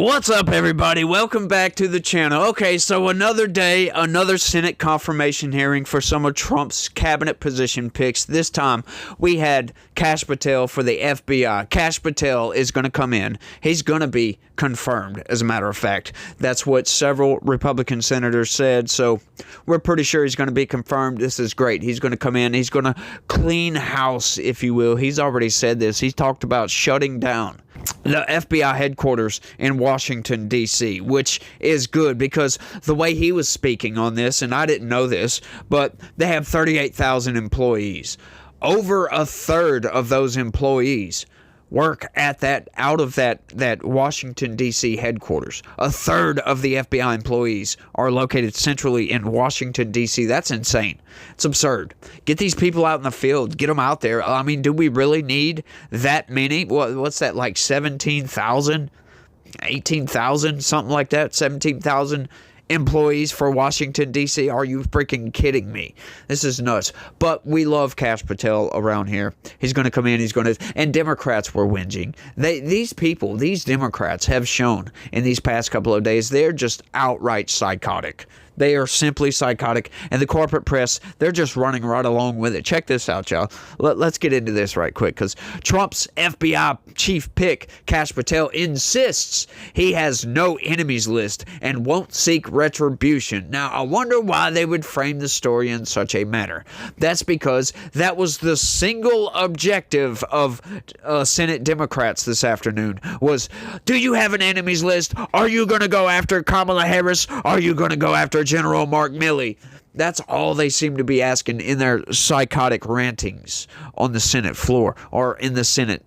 What's up, everybody? Welcome back to the channel. Okay, so another day, another Senate confirmation hearing for some of Trump's cabinet position picks. This time, we had Kash Patel for the FBI. Kash Patel is going to come in. He's going to be confirmed, as a matter of fact. That's what several Republican senators said, so we're pretty sure he's going to be confirmed. This is great. He's going to come in. He's going to clean house, if you will. He's already said this. He's talked about shutting down the FBI headquarters in Washington, D.C., which is good because the way he was speaking on this, and I didn't know this, but they have 38,000 employees. Over a third of those employees work at out of that Washington, D.C. headquarters. A third of the FBI employees are located centrally in Washington, D.C. That's insane. It's absurd. Get these people out in the field. Get them out there. I mean, do we really need that many? What's that, like 17,000? 18,000? Something like that? 17,000 employees for Washington, D.C.? Are you freaking kidding me? This is nuts. But we love Kash Patel around here. He's going to come in. He's going to... And Democrats were whinging. These Democrats have shown in these past couple of days, they're just outright psychotic. They are simply psychotic. And the corporate press, they're just running right along with it. Check this out, y'all. Let's get into this right quick, because Trump's FBI chief pick, Kash Patel, insists he has no enemies list and won't seek retribution. Now, I wonder why they would frame the story in such a manner. That's because that was the single objective of Senate Democrats this afternoon was, do you have an enemies list? Are you going to go after Kamala Harris? Are you going to go after General Mark Milley? That's all they seem to be asking in their psychotic rantings on the Senate floor or in the Senate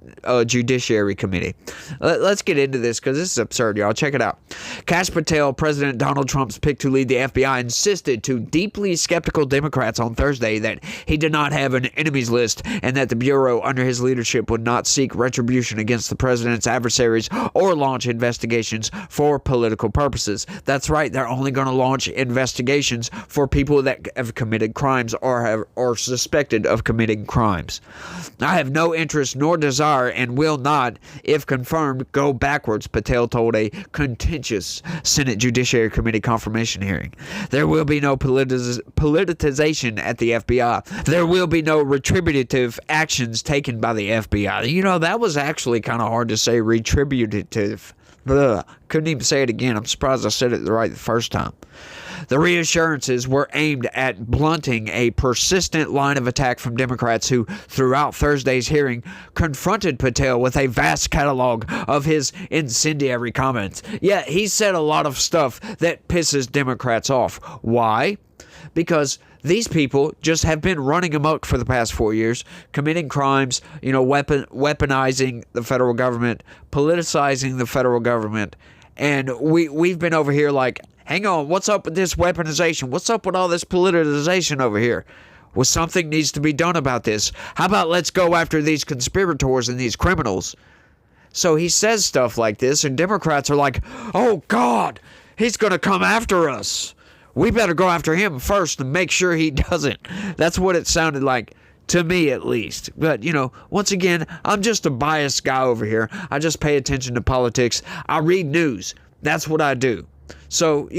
Judiciary Committee. Let's get into this because this is absurd, y'all. Check it out. Kash Patel, President Donald Trump's pick to lead the FBI, insisted to deeply skeptical Democrats on Thursday that he did not have an enemies list and that the Bureau under his leadership would not seek retribution against the president's adversaries or launch investigations for political purposes. That's right. They're only going to launch investigations for people that have committed crimes or are suspected of committing crimes. I have no interest nor desire and will not, if confirmed, go backwards, Patel told a contentious Senate Judiciary Committee confirmation hearing. There will be no politicization at the FBI. There will be no retributive actions taken by the FBI. You know, that was actually kind of hard to say, retributive. Couldn't even say it again. I'm surprised I said it right the first time. The reassurances were aimed at blunting a persistent line of attack from Democrats who, throughout Thursday's hearing, confronted Patel with a vast catalog of his incendiary comments. Yeah, he said a lot of stuff that pisses Democrats off. Why? Because these people just have been running amok for the past 4 years, committing crimes, weaponizing the federal government, politicizing the federal government, and we've been over here like, hang on, what's up with this weaponization? What's up with all this politicization over here? Well, something needs to be done about this. How about let's go after these conspirators and these criminals? So he says stuff like this, and Democrats are like, oh, God, he's going to come after us. We better go after him first and make sure he doesn't. That's what it sounded like, to me at least. But, once again, I'm just a biased guy over here. I just pay attention to politics. I read news. That's what I do. So,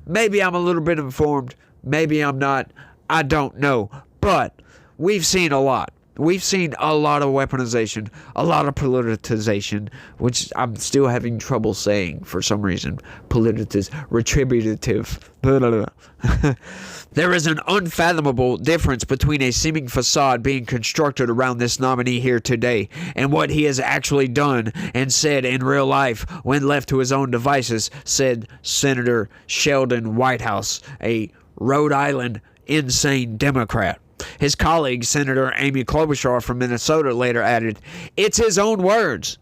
maybe I'm a little bit informed. Maybe I'm not. I don't know. But we've seen a lot. We've seen a lot of weaponization, a lot of politicization, which I'm still having trouble saying for some reason. Retributive. There is an unfathomable difference between a seeming facade being constructed around this nominee here today and what he has actually done and said in real life when left to his own devices, said Senator Sheldon Whitehouse, a Rhode Island insane Democrat. His colleague, Senator Amy Klobuchar from Minnesota, later added, "It's his own words.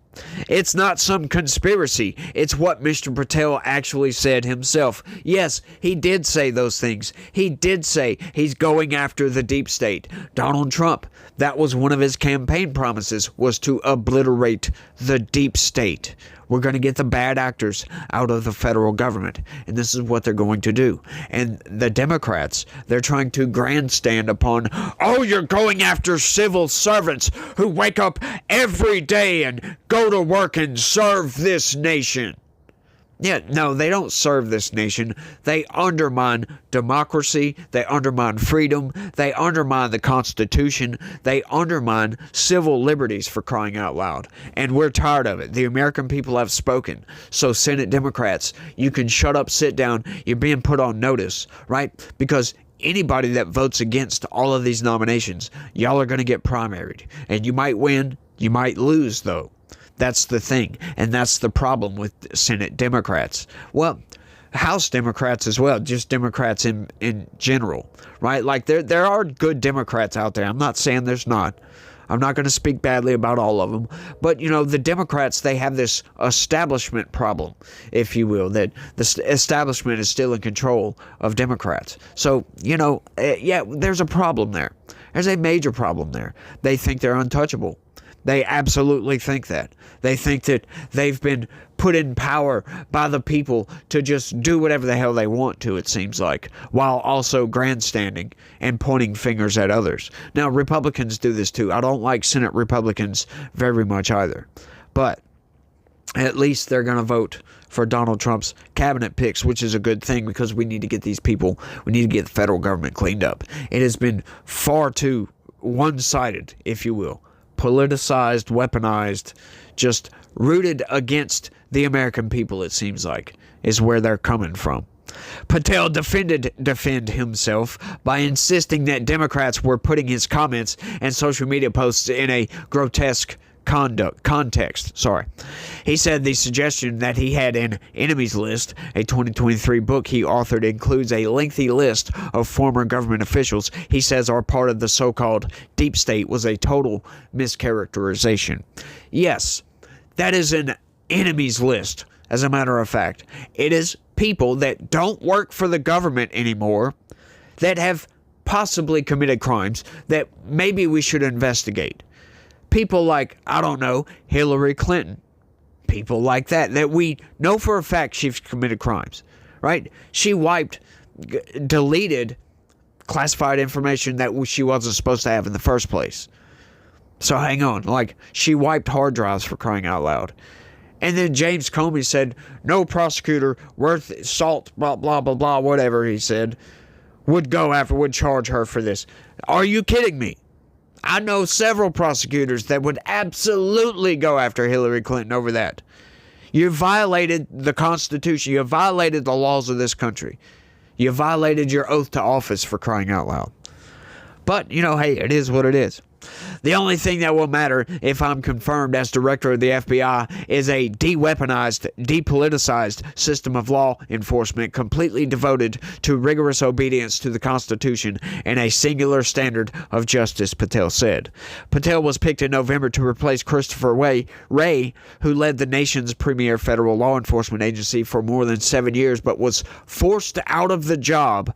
It's not some conspiracy. It's what Mr. Patel actually said himself." Yes, he did say those things. He did say he's going after the deep state. Donald Trump, that was one of his campaign promises, was to obliterate the deep state. We're going to get the bad actors out of the federal government, and this is what they're going to do. And the Democrats, they're trying to grandstand upon, oh, you're going after civil servants who wake up every day and go to work and serve this nation. Yeah, no, they don't serve this nation. They undermine democracy. They undermine freedom. They undermine the Constitution. They undermine civil liberties, for crying out loud. And we're tired of it. The American people have spoken. So, Senate Democrats, you can shut up, sit down. You're being put on notice, right? Because anybody that votes against all of these nominations, y'all are going to get primaried. And you might win. You might lose, though. That's the thing, and that's the problem with Senate Democrats. Well, House Democrats as well, just Democrats in general, right? Like, there are good Democrats out there. I'm not saying there's not. I'm not going to speak badly about all of them. But, the Democrats, they have this establishment problem, if you will, that the establishment is still in control of Democrats. So, yeah, there's a problem there. There's a major problem there. They think they're untouchable. They absolutely think that. They think that they've been put in power by the people to just do whatever the hell they want to, it seems like, while also grandstanding and pointing fingers at others. Now, Republicans do this too. I don't like Senate Republicans very much either. But at least they're going to vote for Donald Trump's cabinet picks, which is a good thing because we need to get these people, we need to get the federal government cleaned up. It has been far too one-sided, if you will. Politicized, weaponized, just rooted against the American people, it seems like, is where they're coming from. Patel defend himself by insisting that Democrats were putting his comments and social media posts in a grotesque context. He said the suggestion that he had an enemies list, a 2023 book he authored, includes a lengthy list of former government officials he says are part of the so-called deep state, was a total mischaracterization. Yes, that is an enemies list, as a matter of fact. It is people that don't work for the government anymore, that have possibly committed crimes that maybe we should investigate. People like, I don't know, Hillary Clinton. People like that we know for a fact she's committed crimes, right? She deleted classified information that she wasn't supposed to have in the first place. So hang on, like, she wiped hard drives, for crying out loud. And then James Comey said, no prosecutor worth salt, blah, blah, blah, blah, whatever he said, would charge her for this. Are you kidding me? I know several prosecutors that would absolutely go after Hillary Clinton over that. You violated the Constitution. You violated the laws of this country. You violated your oath to office, for crying out loud. But, hey, it is what it is. The only thing that will matter if I'm confirmed as director of the FBI is a de-weaponized, depoliticized system of law enforcement completely devoted to rigorous obedience to the Constitution and a singular standard of justice, Patel said. Patel was picked in November to replace Christopher Wray, who led the nation's premier federal law enforcement agency for more than 7 years but was forced out of the job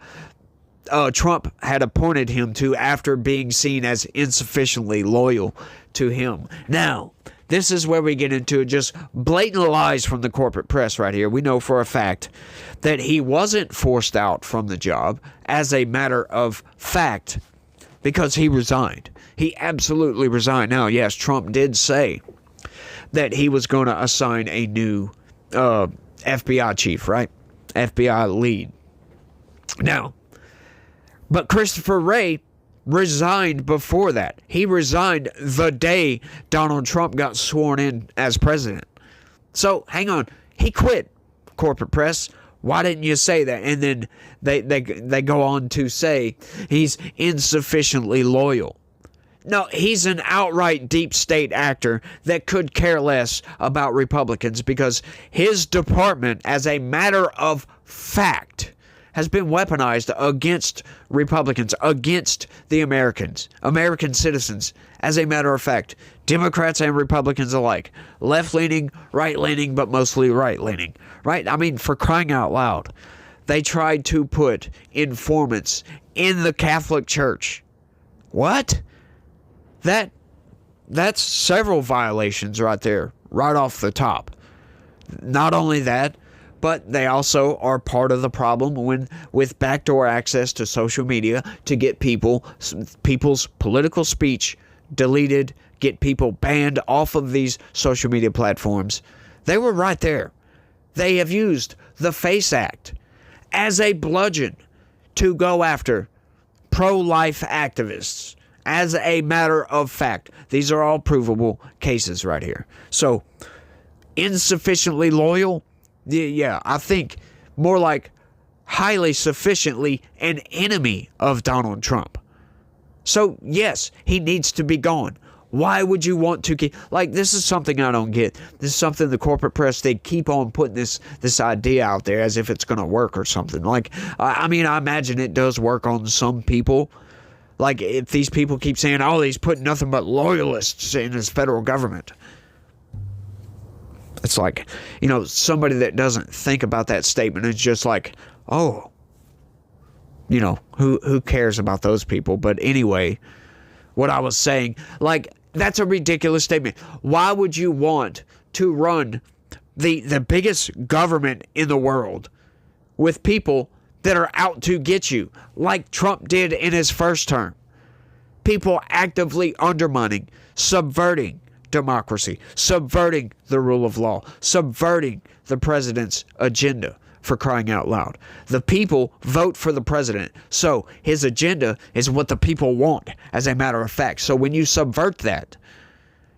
Trump had appointed him to after being seen as insufficiently loyal to him. Now, this is where we get into just blatant lies from the corporate press right here. We know for a fact that he wasn't forced out from the job as a matter of fact because he resigned. He absolutely resigned. Now, yes, Trump did say that he was going to assign a new FBI chief, right? FBI lead. Now, but Christopher Wray resigned before that. He resigned the day Donald Trump got sworn in as president. So, hang on. He quit, corporate press. Why didn't you say that? And then they go on to say he's insufficiently loyal. No, he's an outright deep state actor that could care less about Republicans because his department, as a matter of fact, has been weaponized against Republicans, against the American citizens. As a matter of fact, Democrats and Republicans alike, left-leaning, right-leaning, but mostly right-leaning, right? I mean, for crying out loud, they tried to put informants in the Catholic Church. What? That's several violations right there, right off the top. Not only that, but they also are part of the problem with backdoor access to social media to get people's political speech deleted, get people banned off of these social media platforms. They were right there. They have used the FACE Act as a bludgeon to go after pro-life activists. As a matter of fact, these are all provable cases right here. So, insufficiently loyal? Yeah, I think more like highly sufficiently an enemy of Donald Trump. So, yes, he needs to be gone. Why would you want to keep... Like, this is something I don't get. This is something the corporate press, they keep on putting this idea out there as if it's going to work or something. Like, I mean, I imagine it does work on some people. Like, if these people keep saying, oh, he's putting nothing but loyalists in his federal government. It's like, you know, somebody that doesn't think about that statement is just like, oh, you know, who cares about those people? But anyway, what I was saying, like, that's a ridiculous statement. Why would you want to run the biggest government in the world with people that are out to get you, like Trump did in his first term? People actively undermining, subverting democracy, subverting the rule of law, subverting the president's agenda, for crying out loud. The people vote for the president, so his agenda is what the people want, as a matter of fact. So when you subvert that,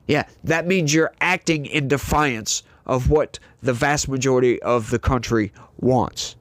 yeah, that means you're acting in defiance of what the vast majority of the country wants.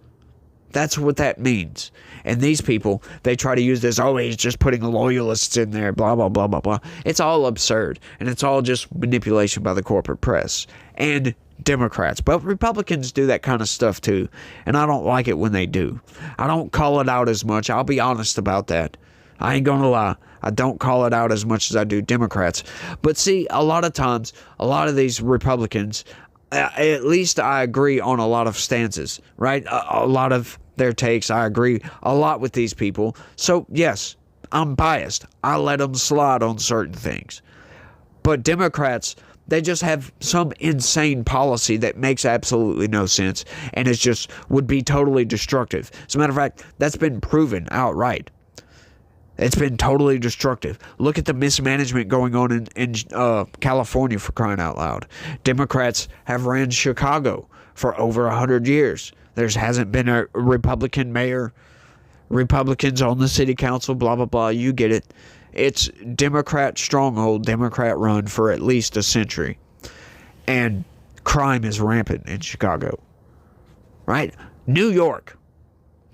That's what that means. And these people, they try to use this, oh, he's just putting loyalists in there, blah, blah, blah, blah, blah. It's all absurd. And it's all just manipulation by the corporate press and Democrats. But Republicans do that kind of stuff too. And I don't like it when they do. I don't call it out as much. I'll be honest about that. I ain't gonna lie. I don't call it out as much as I do Democrats. But see, a lot of times, a lot of these Republicans, at least I agree on a lot of stances, right? A lot of their takes, I agree a lot with these people. So, yes, I'm biased. I let them slide on certain things. But Democrats, they just have some insane policy that makes absolutely no sense, and it just would be totally destructive. As a matter of fact, that's been proven outright. It's been totally destructive. Look at the mismanagement going on in California, for crying out loud. Democrats have ran Chicago for over 100 years. There hasn't been a Republican mayor, Republicans on the city council, blah, blah, blah. You get it. It's Democrat stronghold, Democrat run for at least a century. And crime is rampant in Chicago. Right? New York,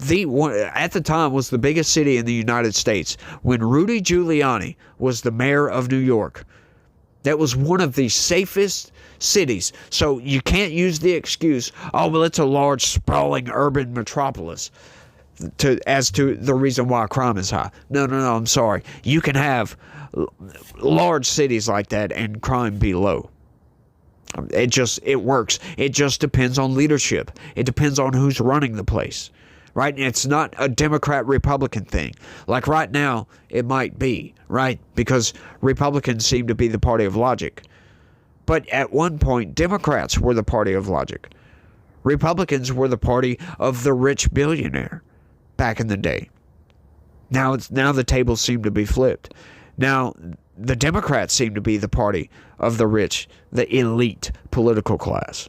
at the time, was the biggest city in the United States. When Rudy Giuliani was the mayor of New York, that was one of the safest cities. So you can't use the excuse, oh, well, it's a large, sprawling urban metropolis, as to the reason why crime is high. No, I'm sorry. You can have large cities like that and crime be low. It works. It just depends on leadership. It depends on who's running the place. Right? And it's not a Democrat-Republican thing. Like right now, it might be, right? Because Republicans seem to be the party of logic. But at one point, Democrats were the party of logic. Republicans were the party of the rich billionaire back in the day. Now the tables seem to be flipped. Now the Democrats seem to be the party of the rich, the elite political class.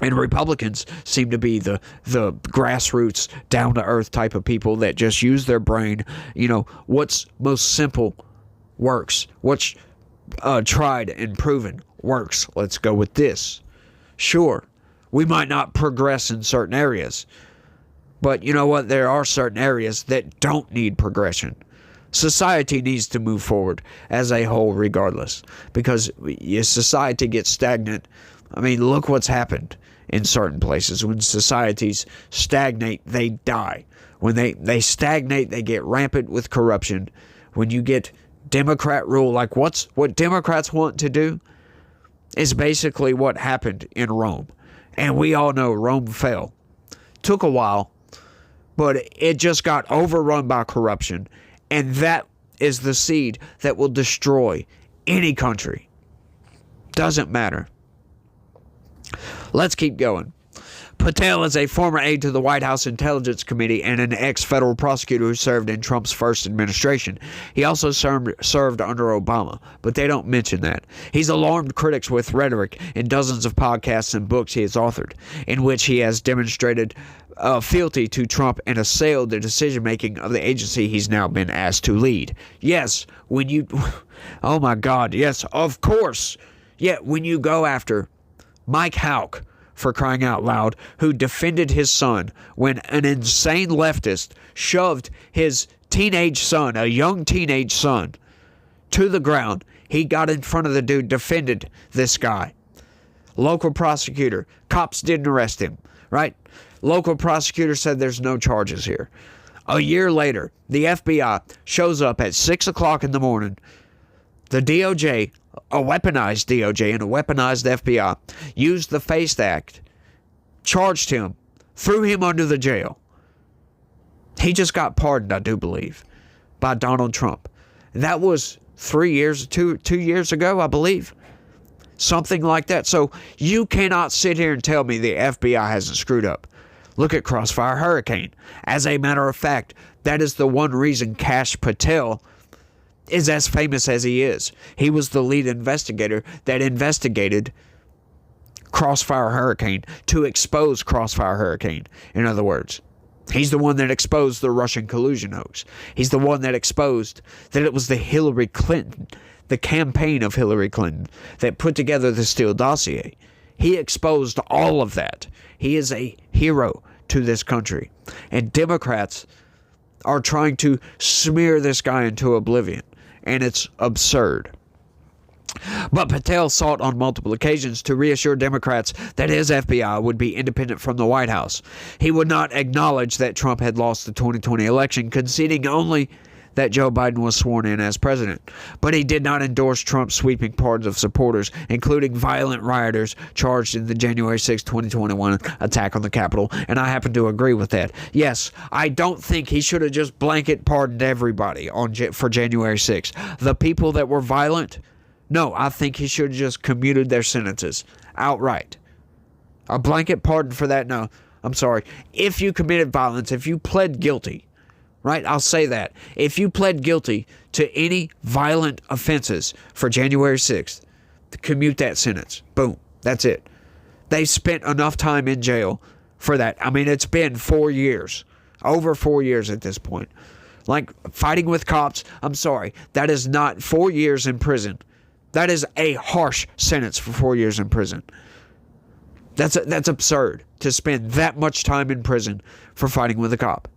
And Republicans seem to be the grassroots, down-to-earth type of people that just use their brain. You know, what's most simple works. What's tried and proven works. Let's go with this. Sure, we might not progress in certain areas. But you know what? There are certain areas that don't need progression. Society needs to move forward as a whole regardless. Because if society gets stagnant, I mean, look what's happened in certain places. When societies stagnate, they die. When they stagnate, they get rampant with corruption. When you get Democrat rule, like what Democrats want to do is basically what happened in Rome. And we all know Rome fell. Took a while, but it just got overrun by corruption. And that is the seed that will destroy any country. Doesn't matter. Let's keep going. Patel is a former aide to the White House Intelligence Committee and an ex-federal prosecutor who served in Trump's first administration. He also served under Obama, but they don't mention that. He's alarmed critics with rhetoric in dozens of podcasts and books he has authored, in which he has demonstrated fealty to Trump and assailed the decision-making of the agency he's now been asked to lead. Yes, when you... Oh my God, yes, of course. Yeah, when you go after Mike Houck, for crying out loud, who defended his son when an insane leftist shoved his teenage son, a young teenage son, to the ground. He got in front of the dude, defended this guy. Local prosecutor, cops didn't arrest him, right? Local prosecutor said there's no charges here. A year later, the FBI shows up at 6 o'clock in the morning. The DOJ, a weaponized DOJ and a weaponized FBI, used the FACE Act, charged him, threw him under the jail. He just got pardoned, I do believe, by Donald Trump. That was 2 years ago, I believe. Something like that. So you cannot sit here and tell me the FBI hasn't screwed up. Look at Crossfire Hurricane. As a matter of fact, that is the one reason Kash Patel is as famous as he is. He was the lead investigator that investigated Crossfire Hurricane, to expose Crossfire Hurricane, in other words. He's the one that exposed the Russian collusion hoax. He's the one that exposed that it was the Hillary Clinton, the campaign of Hillary Clinton, that put together the Steele dossier. He exposed all of that. He is a hero to this country. And Democrats are trying to smear this guy into oblivion. And it's absurd. But Patel sought on multiple occasions to reassure Democrats that his FBI would be independent from the White House. He would not acknowledge that Trump had lost the 2020 election, conceding only that Joe Biden was sworn in as president. But he did not endorse Trump's sweeping pardons of supporters, including violent rioters charged in the January 6, 2021 attack on the Capitol, and I happen to agree with that. Yes, I don't think he should have just blanket pardoned everybody for January 6. The people that were violent, no, I think he should have just commuted their sentences outright. A blanket pardon for that, no, I'm sorry. If you committed violence, if you pled guilty, right, I'll say that. If you pled guilty to any violent offenses for January 6th, to commute that sentence. Boom. That's it. They spent enough time in jail for that. I mean, it's been 4 years. Over 4 years at this point. Like, fighting with cops, I'm sorry. That is not 4 years in prison. That is a harsh sentence for 4 years in prison. That's absurd to spend that much time in prison for fighting with a cop.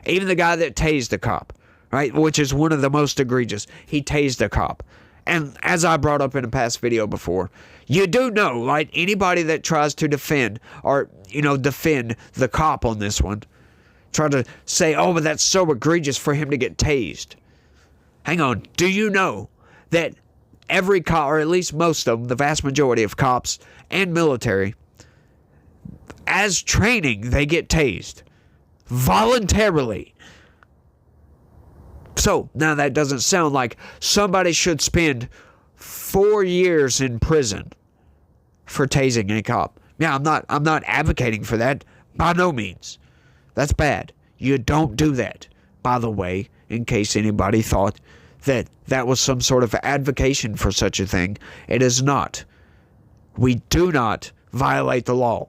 Even the guy that tased a cop, right, which is one of the most egregious, he tased a cop. And as I brought up in a past video before, you do know, like, anybody that tries to defend the cop on this one, try to say, oh, but that's so egregious for him to get tased. Hang on, do you know that every cop, or at least most of them, the vast majority of cops and military, as training, they get tased. Voluntarily. So, now that doesn't sound like somebody should spend 4 years in prison for tasing a cop. Yeah, I'm not advocating for that. By no means. That's bad. You don't do that. By the way, in case anybody thought that was some sort of advocation for such a thing, it is not. We do not violate the law.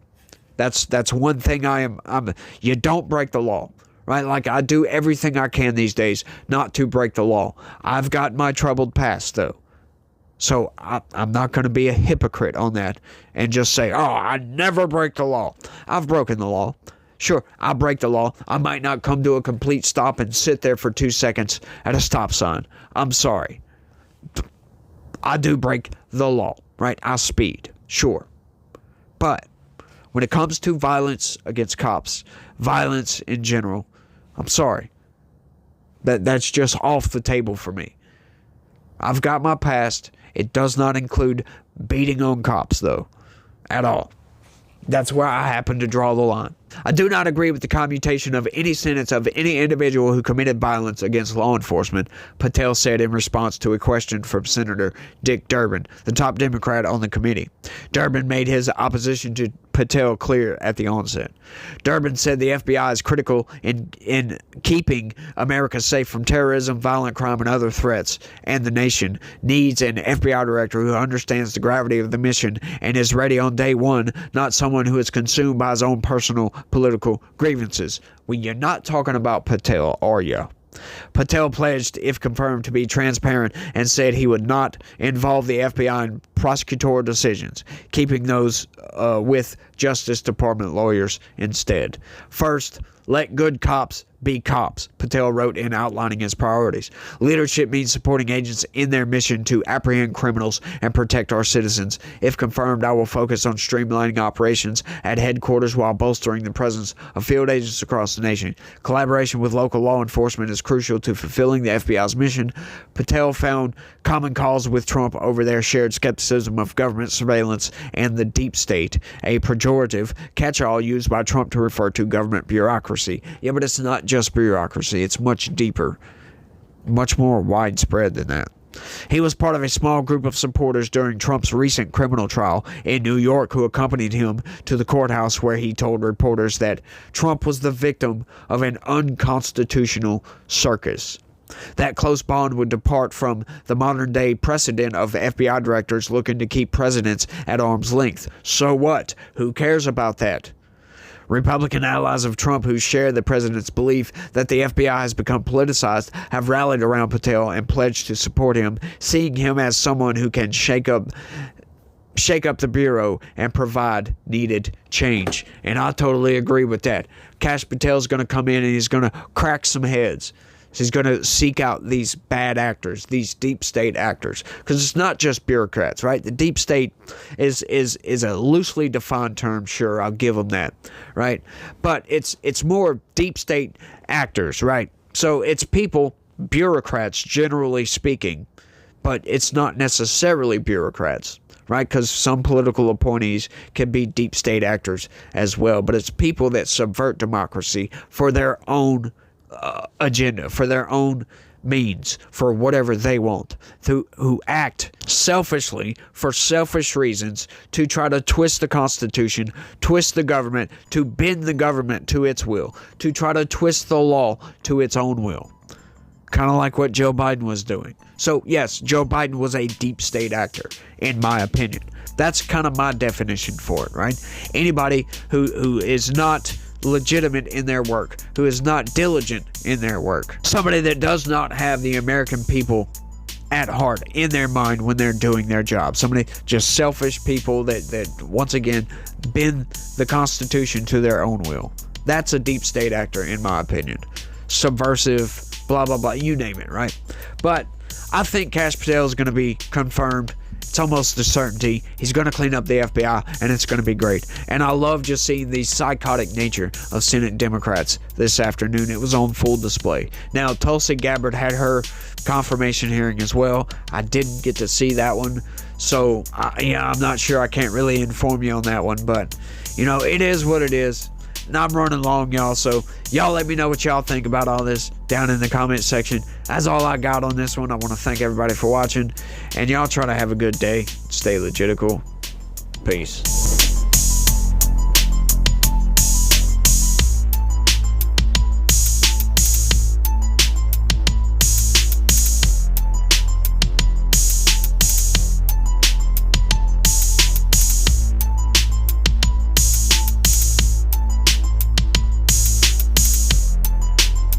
That's one thing you don't break the law, right? Like, I do everything I can these days not to break the law. I've got my troubled past, though. So I'm not going to be a hypocrite on that and just say, oh, I never break the law. I've broken the law. Sure, I break the law. I might not come to a complete stop and sit there for 2 seconds at a stop sign. I'm sorry. I do break the law, right? I speed, sure. But when it comes to violence against cops, violence in general, I'm sorry. That's just off the table for me. I've got my past. It does not include beating on cops, though, at all. That's where I happen to draw the line. I do not agree with the commutation of any sentence of any individual who committed violence against law enforcement, Patel said in response to a question from Senator Dick Durbin, the top Democrat on the committee. Durbin made his opposition to Patel clear at the onset. Durbin said the FBI is critical in keeping America safe from terrorism, violent crime, and other threats, and the nation needs an FBI director who understands the gravity of the mission and is ready on day one, not someone who is consumed by his own personal political grievances. Well, you're not talking about Patel, are you? Patel pledged, if confirmed, to be transparent and said he would not involve the FBI in prosecutorial decisions, keeping those with Justice Department lawyers instead. First, let good cops be cops, Patel wrote in outlining his priorities. Leadership means supporting agents in their mission to apprehend criminals and protect our citizens. If confirmed, I will focus on streamlining operations at headquarters while bolstering the presence of field agents across the nation. Collaboration with local law enforcement is crucial to fulfilling the FBI's mission. Patel found common cause with Trump over their shared skepticism of government surveillance and the deep state, a pejorative catch-all used by Trump to refer to government bureaucracy. Yeah, but it's not just bureaucracy. It's much deeper, much more widespread than that. He was part of a small group of supporters during Trump's recent criminal trial in New York who accompanied him to the courthouse, where he told reporters that Trump was the victim of an unconstitutional circus. That close bond would depart from the modern-day precedent of FBI directors looking to keep presidents at arm's length. So what? Who cares about that? Republican allies of Trump who share the president's belief that the FBI has become politicized have rallied around Patel and pledged to support him, seeing him as someone who can shake up the bureau and provide needed change. And I totally agree with that. Kash Patel's going to come in and he's going to crack some heads. He's going to seek out these bad actors, these deep state actors, because it's not just bureaucrats, right? The deep state is a loosely defined term. Sure, I'll give them that, right? But it's more deep state actors, right? So it's people, bureaucrats, generally speaking, but it's not necessarily bureaucrats, right? Because some political appointees can be deep state actors as well, but it's people that subvert democracy for their own agenda, for their own means, for whatever they want, who act selfishly for selfish reasons to try to twist the Constitution, twist the government, to bend the government to its will, to try to twist the law to its own will. Kind of like what Joe Biden was doing. So yes, Joe Biden was a deep state actor, in my opinion. That's kind of my definition for it, right? Anybody who is not legitimate in their work, who is not diligent in their work, somebody that does not have the American people at heart in their mind when they're doing their job, somebody just selfish people that once again bend the Constitution to their own will. That's a deep state actor, in my opinion. Subversive, blah blah blah, you name it, right? But I think Kash Patel is going to be confirmed. It's almost a certainty. He's going to clean up the FBI, and it's going to be great. And I love just seeing the psychotic nature of Senate Democrats this afternoon. It was on full display. Now, Tulsi Gabbard had her confirmation hearing as well. I didn't get to see that one, so I'm not sure. I can't really inform you on that one, but it is what it is. And I'm running long, y'all, so y'all let me know what y'all think about all this down in the comment section. That's all I got on this one. I want to thank everybody for watching, and y'all try to have a good day. Stay legitical. Peace.